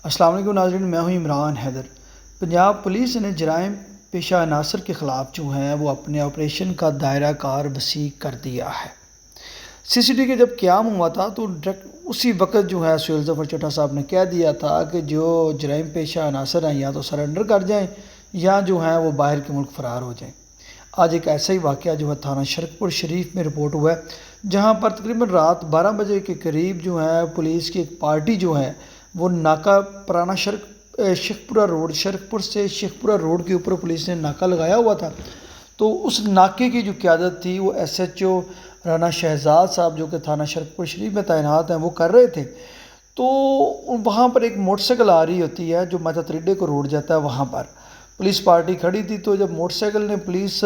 السلام علیکم ناظرین، میں ہوں عمران حیدر۔ پنجاب پولیس نے جرائم پیشہ عناصر کے خلاف جو ہیں وہ اپنے آپریشن کا دائرہ کار وسیع کر دیا ہے۔ سی سی ٹی کا جب قیام ہوا تھا تو ڈائریکٹ اسی وقت جو ہے سہیل ظفر چٹھا صاحب نے کہہ دیا تھا کہ جو جرائم پیشہ عناصر ہیں یا تو سرنڈر کر جائیں یا جو ہیں وہ باہر کے ملک فرار ہو جائیں۔ آج ایک ایسا ہی واقعہ جو ہے تھانہ شرک پور شریف میں رپورٹ ہوا ہے، جہاں پر تقریباً رات 12 بجے کے قریب جو ہے پولیس کی ایک پارٹی جو ہے وہ ناکہ پرانا شیخ پورہ روڈ، شرک پور سے شیخ پورہ روڈ کے اوپر پولیس نے ناکہ لگایا ہوا تھا۔ تو اس ناکے کی جو قیادت تھی وہ S H O Rana Shahzad صاحب جو کہ تھانہ شرک پور شریف میں تعینات ہیں وہ کر رہے تھے۔ تو وہاں پر ایک موٹر سائیکل آ رہی ہوتی ہے جو ماتا تریڈے کو روڈ جاتا ہے، وہاں پر پولیس پارٹی کھڑی تھی۔ تو جب موٹر سائیکل نے پولیس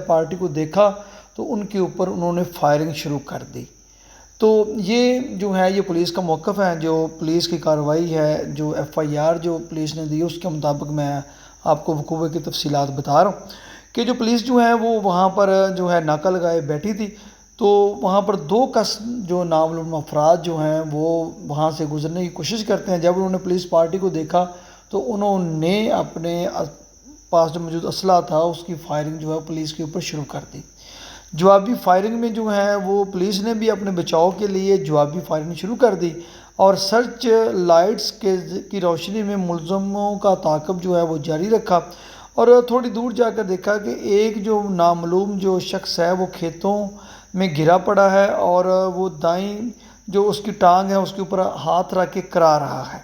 پارٹی کو دیکھا تو ان کے اوپر انہوں نے فائرنگ شروع کر دی۔ تو یہ جو ہے یہ پولیس کا موقف ہے، جو پولیس کی کارروائی ہے، جو ایف آئی آر جو پولیس نے دی اس کے مطابق میں آپ کو وقوع کی تفصیلات بتا رہا ہوں کہ جو پولیس جو ہے وہ وہاں پر جو ہے ناکہ لگائے بیٹھی تھی۔ تو وہاں پر دو کس جو نامعلوم افراد جو ہیں وہ وہاں سے گزرنے کی کوشش کرتے ہیں۔ جب انہوں نے پولیس پارٹی کو دیکھا تو انہوں نے اپنے پاس جو موجود اسلحہ تھا اس کی فائرنگ جو ہے پولیس کے اوپر شروع کر دی۔ جوابی فائرنگ میں جو ہے وہ پولیس نے بھی اپنے بچاؤ کے لیے جوابی فائرنگ شروع کر دی اور سرچ لائٹس کی روشنی میں ملزموں کا تعاقب جو ہے وہ جاری رکھا، اور تھوڑی دور جا کر دیکھا کہ ایک جو نامعلوم جو شخص ہے وہ کھیتوں میں گرا پڑا ہے اور وہ دائیں جو اس کی ٹانگ ہے اس کے اوپر ہاتھ رکھ کے کرا رہا ہے۔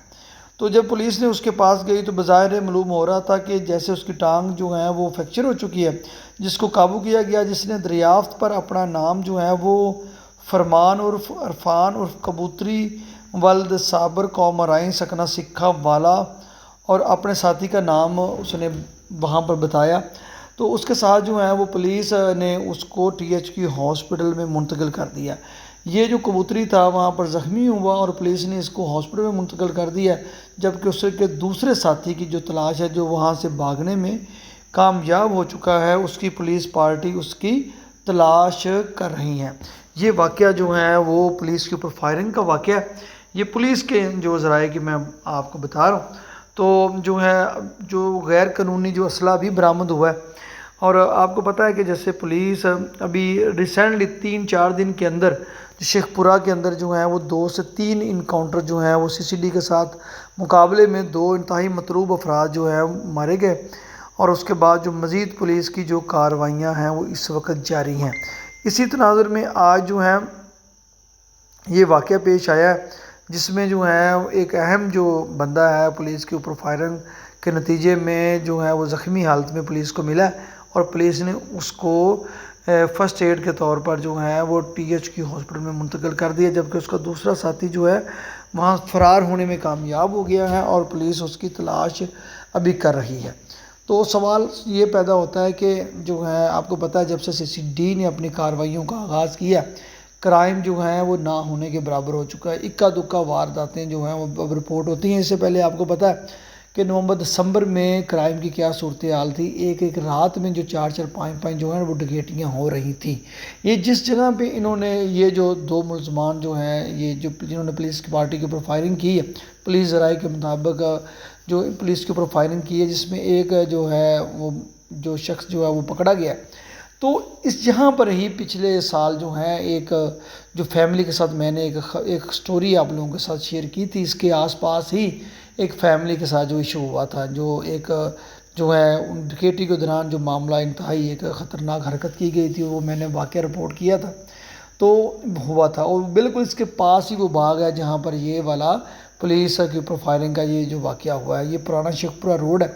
تو جب پولیس نے اس کے پاس گئی تو بظاہر معلوم ہو رہا تھا کہ جیسے اس کی ٹانگ جو ہے وہ فریکچر ہو چکی ہے، جس کو قابو کیا گیا، جس نے دریافت پر اپنا نام جو ہے وہ فرمان عرف عرفان عرف کبوتری ولد صابر قوم رائن سکنہ سکھا والا اور اپنے ساتھی کا نام اس نے وہاں پر بتایا۔ تو اس کے ساتھ جو ہے وہ پولیس نے اس کو ٹی ایچ کی ہاسپٹل میں منتقل کر دیا۔ یہ جو کبوتری تھا وہاں پر زخمی ہوا اور پولیس نے اس کو ہاسپٹل میں منتقل کر دیا، جبکہ اس کے دوسرے ساتھی کی جو تلاش ہے جو وہاں سے بھاگنے میں کامیاب ہو چکا ہے، اس کی پولیس پارٹی اس کی تلاش کر رہی ہے۔ یہ واقعہ جو ہے وہ پولیس کے اوپر فائرنگ کا واقعہ ہے، یہ پولیس کے جو ذرائع کی میں آپ کو بتا رہا ہوں۔ تو جو ہے جو غیر قانونی جو اسلحہ بھی برآمد ہوا ہے، اور آپ کو پتہ ہے کہ جیسے پولیس ابھی ریسنٹلی 3-4 دن کے اندر شیخ پورہ کے اندر جو ہیں وہ 2 سے 3 انکاؤنٹر جو ہیں وہ سی سی ڈی کے ساتھ مقابلے میں 2 انتہائی مطلوب افراد جو ہیں مارے گئے، اور اس کے بعد جو مزید پولیس کی جو کارروائیاں ہیں وہ اس وقت جاری ہیں۔ اسی تناظر میں آج جو ہے یہ واقعہ پیش آیا ہے جس میں جو ہے ایک اہم جو بندہ ہے پولیس کے اوپر فائرنگ کے نتیجے میں جو ہے وہ زخمی حالت میں پولیس کو ملا ہے، اور پولیس نے اس کو فرسٹ ایڈ کے طور پر جو ہے وہ ٹی ایچ کی ہاسپٹل میں منتقل کر دیا، جبکہ اس کا دوسرا ساتھی جو ہے وہاں فرار ہونے میں کامیاب ہو گیا ہے اور پولیس اس کی تلاش ابھی کر رہی ہے۔ تو سوال یہ پیدا ہوتا ہے کہ جو ہے آپ کو پتہ ہے جب سے سی سی ڈی نے اپنی کارروائیوں کا آغاز کیا، کرائم جو ہیں وہ نہ ہونے کے برابر ہو چکا ہے۔ اکا دکا وارداتیں جو ہیں وہ اب رپورٹ ہوتی ہیں۔ اس سے پہلے آپ کو پتہ ہے کہ نومبر دسمبر میں کرائم کی کیا صورتحال تھی، ایک رات میں جو 4-5 جو ہیں وہ ڈکیٹیاں ہو رہی تھیں۔ یہ جس جگہ پہ انہوں نے یہ جو 2 ملزمان جو ہیں یہ جو جنہوں نے پولیس کی پارٹی کے اوپر فائرنگ کی ہے، پولیس ذرائع کے مطابق جو پولیس کے اوپر فائرنگ کی ہے، جس میں ایک جو ہے وہ جو شخص جو ہے وہ پکڑا گیا، تو اس جہاں پر ہی پچھلے سال جو ہے ایک جو فیملی کے ساتھ میں نے ایک سٹوری آپ لوگوں کے ساتھ شیئر کی تھی، اس کے آس پاس ہی ایک فیملی کے ساتھ جو ایشو ہوا تھا، جو ایک جو ہے ڈکیٹی کے دوران جو معاملہ انتہائی ایک خطرناک حرکت کی گئی تھی، وہ میں نے واقعہ رپورٹ کیا تھا تو ہوا تھا، اور بالکل اس کے پاس ہی وہ باغ ہے جہاں پر یہ والا پولیس کے اوپر فائرنگ کا یہ جو واقعہ ہوا ہے۔ یہ پرانا شیخ پورہ روڈ ہے۔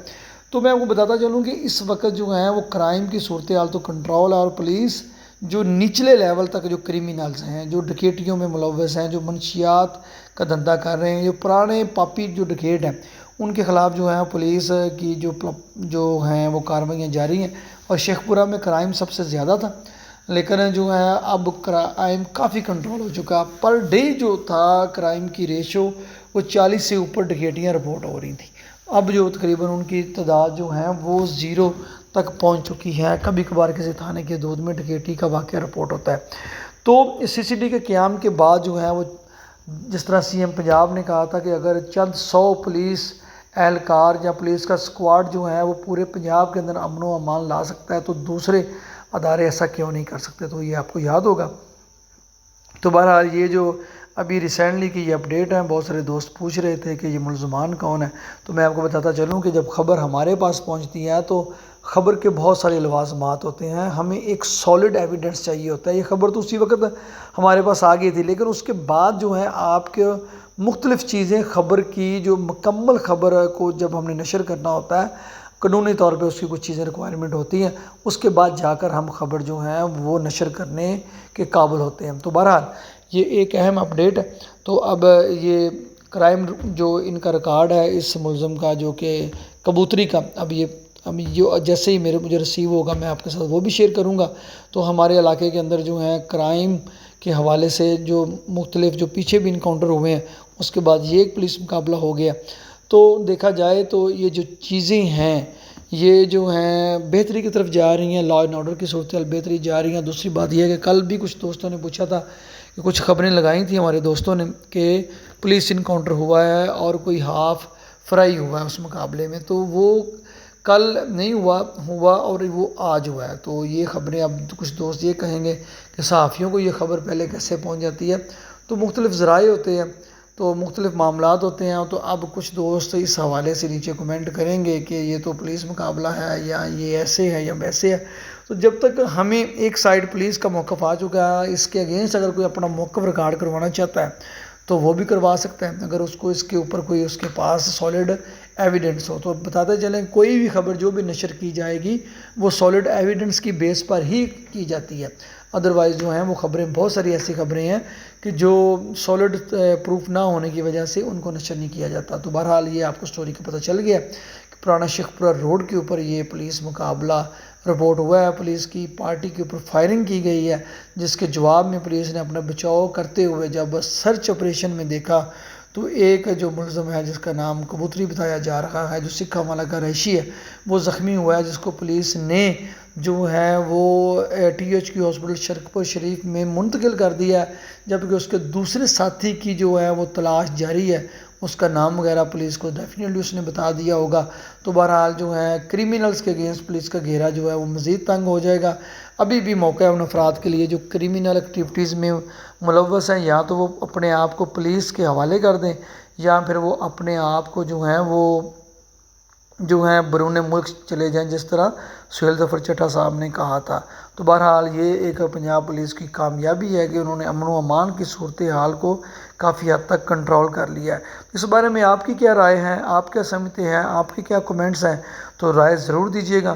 تو میں آپ کو بتاتا چلوں کہ اس وقت جو ہے وہ کرائم کی صورتحال تو کنٹرول ہے، اور پولیس جو نچلے لیول تک جو کریمنلز ہیں، جو ڈکیٹیوں میں ملوث ہیں، جو منشیات کا دھندا کر رہے ہیں، جو پرانے پاپی جو ڈکیٹ ہیں، ان کے خلاف جو ہے پولیس کی جو ہیں وہ کارروائیاں جاری ہیں، اور شیخ پورہ میں کرائم سب سے زیادہ تھا، لیکن جو ہے اب کرائم کافی کنٹرول ہو چکا۔ پر ڈے جو تھا کرائم کی ریشو وہ 40 سے اوپر ڈکیٹیاں رپورٹ ہو رہی تھیں، اب جو تقریباً ان کی تعداد جو ہے وہ 0 تک پہنچ چکی ہے۔ کبھی کبھار کسی تھانے کے حدود میں ڈکیٹی کا واقعہ رپورٹ ہوتا ہے۔ تو سی سی ڈی کے قیام کے بعد جو ہے وہ جس طرح سی ایم پنجاب نے کہا تھا کہ اگر چند 100 پولیس اہلکار یا پولیس کا سکواڈ جو ہے وہ پورے پنجاب کے اندر امن و امان لا سکتا ہے تو دوسرے ادارے ایسا کیوں نہیں کر سکتے، تو یہ آپ کو یاد ہوگا۔ تو بہرحال یہ جو ابھی ریسنٹلی کی یہ اپڈیٹ ہے، بہت سارے دوست پوچھ رہے تھے کہ یہ ملزمان کون ہے، تو میں آپ کو بتاتا چلوں کہ جب خبر ہمارے پاس پہنچتی ہے تو خبر کے بہت سارے لوازمات ہوتے ہیں، ہمیں ایک سالڈ ایویڈنس چاہیے ہوتا ہے۔ یہ خبر تو اسی وقت ہمارے پاس آ گئی تھی، لیکن اس کے بعد جو ہے آپ کے مختلف چیزیں خبر کی جو مکمل خبر کو جب ہم نے نشر کرنا ہوتا ہے، قانونی طور پہ اس کی کچھ چیزیں ریکوائرمنٹ ہوتی ہیں، اس کے بعد جا کر ہم خبر جو ہیں وہ نشر کرنے کے قابل ہوتے ہیں۔ تو بہرحال یہ ایک اہم اپڈیٹ ہے۔ تو اب یہ کرائم جو ان کا ریکارڈ ہے اس ملزم کا جو کہ کبوتری کا، اب یہ جیسے ہی مجھے ریسیو ہوگا میں آپ کے ساتھ وہ بھی شیئر کروں گا۔ تو ہمارے علاقے کے اندر جو ہیں کرائم کے حوالے سے جو مختلف جو پیچھے بھی انکاؤنٹر ہوئے ہیں، اس کے بعد یہ ایک پولیس مقابلہ ہو گیا۔ تو دیکھا جائے تو یہ جو چیزیں ہیں یہ جو ہیں بہتری کی طرف جا رہی ہیں، لا اینڈ آرڈر کی صورتحال بہتری جا رہی ہیں۔ دوسری بات یہ ہے کہ کل بھی کچھ دوستوں نے پوچھا تھا کہ کچھ خبریں لگائی تھیں ہمارے دوستوں نے کہ پولیس انکاؤنٹر ہوا ہے اور کوئی ہاف فرائی ہوا ہے اس مقابلے میں، تو وہ کل نہیں ہوا اور وہ آج ہوا ہے۔ تو یہ خبریں اب کچھ دوست یہ کہیں گے کہ صحافیوں کو یہ خبر پہلے کیسے پہنچ جاتی ہے، تو مختلف ذرائع ہوتے ہیں، تو مختلف معاملات ہوتے ہیں۔ تو اب کچھ دوست اس حوالے سے نیچے کمنٹ کریں گے کہ یہ تو پولیس مقابلہ ہے یا یہ ایسے ہے یا ویسے ہے۔ تو جب تک ہمیں ایک سائیڈ پولیس کا موقف آ چکا ہے، اس کے اگینسٹ اگر کوئی اپنا موقف ریکارڈ کروانا چاہتا ہے تو وہ بھی کروا سکتا ہے، اگر اس کو اس کے اوپر کوئی اس کے پاس سالڈ ایویڈنس ہو۔ تو بتاتے چلیں کوئی بھی خبر جو بھی نشر کی جائے گی وہ سالڈ ایویڈنس کی بیس پر ہی کی جاتی ہے، ادروائز جو ہیں وہ خبریں بہت ساری ایسی خبریں ہیں کہ جو سالڈ پروف نہ ہونے کی وجہ سے ان کو نشر نہیں کیا جاتا۔ تو بہرحال یہ آپ کو سٹوری کا پتہ چل گیا کہ پرانا شیخ پورہ روڈ کے اوپر یہ پولیس مقابلہ رپورٹ ہوا ہے، پولیس کی پارٹی کے اوپر فائرنگ کی گئی ہے، جس کے جواب میں پولیس نے اپنا بچاؤ کرتے ہوئے جب سرچ آپریشن میں دیکھا تو ایک جو ملزم ہے جس کا نام کبوتری بتایا جا رہا ہے، جو سکھ حوالہ کا رہائشی ہے، وہ زخمی ہوا ہے، جس کو پولیس نے جو ہے وہ ٹی ایچ کیو ہاسپٹل شرک شریف میں منتقل کر دیا ہے، جبکہ اس کے دوسرے ساتھی کی جو ہے وہ تلاش جاری ہے، اس کا نام وغیرہ پولیس کو ڈیفینیٹلی اس نے بتا دیا ہوگا۔ تو بہرحال جو ہے کرمنلز کے اگینسٹ پولیس کا گھیرا جو ہے وہ مزید تنگ ہو جائے گا۔ ابھی بھی موقع ہے ان افراد کے لیے جو کرمنل ایکٹیویٹیز میں ملوث ہیں، یا تو وہ اپنے آپ کو پولیس کے حوالے کر دیں یا پھر وہ اپنے آپ کو جو ہیں بیرون ملک چلے جائیں، جس طرح سہیل ظفر چٹھا صاحب نے کہا تھا۔ تو بہرحال یہ ایک پنجاب پولیس کی کامیابی ہے کہ انہوں نے امن و امان کی صورتحال کو کافی حد تک کنٹرول کر لیا ہے۔ اس بارے میں آپ کی کیا رائے ہے، آپ کیا سمجھتے ہیں، آپ کے کیا کمنٹس ہیں، تو رائے ضرور دیجیے گا۔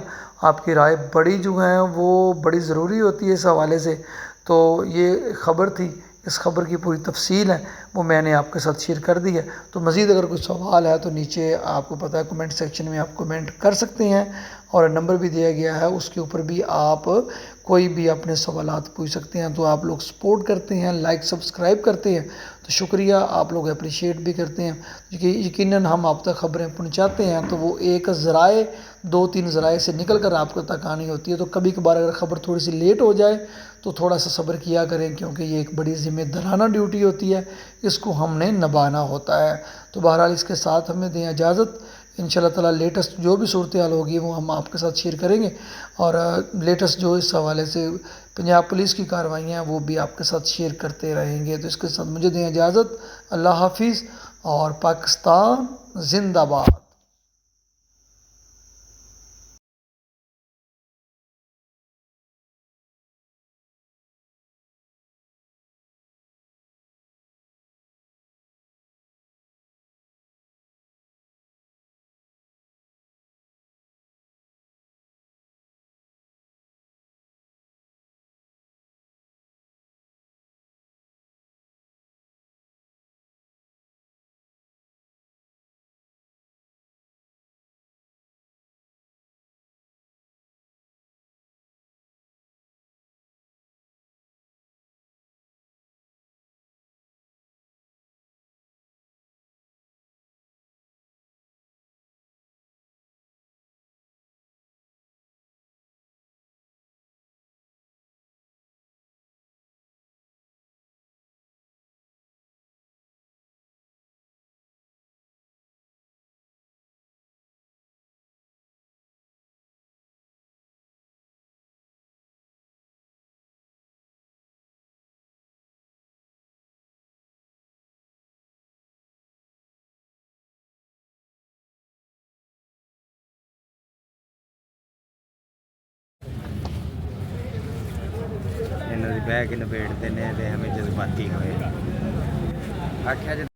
آپ کی رائے بڑی جو ہیں وہ بڑی ضروری ہوتی ہے اس حوالے سے۔ تو یہ خبر تھی، اس خبر کی پوری تفصیل ہے وہ میں نے آپ کے ساتھ شیئر کر دی ہے۔ تو مزید اگر کوئی سوال ہے تو نیچے آپ کو پتہ ہے کمنٹ سیکشن میں آپ کمنٹ کر سکتے ہیں، اور نمبر بھی دیا گیا ہے، اس کے اوپر بھی آپ کوئی بھی اپنے سوالات پوچھ سکتے ہیں۔ تو آپ لوگ سپورٹ کرتے ہیں، لائک سبسکرائب کرتے ہیں تو شکریہ، آپ لوگ اپریشیٹ بھی کرتے ہیں، کیونکہ یقیناً ہم آپ تک خبریں پہنچاتے ہیں تو وہ ایک ذرائع 2-3 ذرائع سے نکل کر آپ کو تک آنی ہوتی ہے۔ تو کبھی کبھار اگر خبر تھوڑی سی لیٹ ہو جائے تو تھوڑا سا صبر کیا کریں، کیونکہ یہ ایک بڑی ذمہ دارانہ ڈیوٹی ہوتی ہے، اس کو ہم نے نبھانا ہوتا ہے۔ تو بہرحال اس کے ساتھ ہمیں دیں اجازت، انشاءاللہ تعالیٰ لیٹسٹ جو بھی صورتحال ہوگی وہ ہم آپ کے ساتھ شیئر کریں گے، اور لیٹسٹ جو اس حوالے سے پنجاب پولیس کی کارروائیاں ہیں وہ بھی آپ کے ساتھ شیئر کرتے رہیں گے۔ تو اس کے ساتھ مجھے دیں اجازت، اللہ حافظ، اور پاکستان زندہ باد۔ ਬਹਿ ਕੇ ਨਿਬੇੜਦੇ ਨੇ ਤੇ ਐਵੇਂ ਜਜ਼ਬਾਤੀ ਹੋਏ ਆਖਿਆ ਜੇ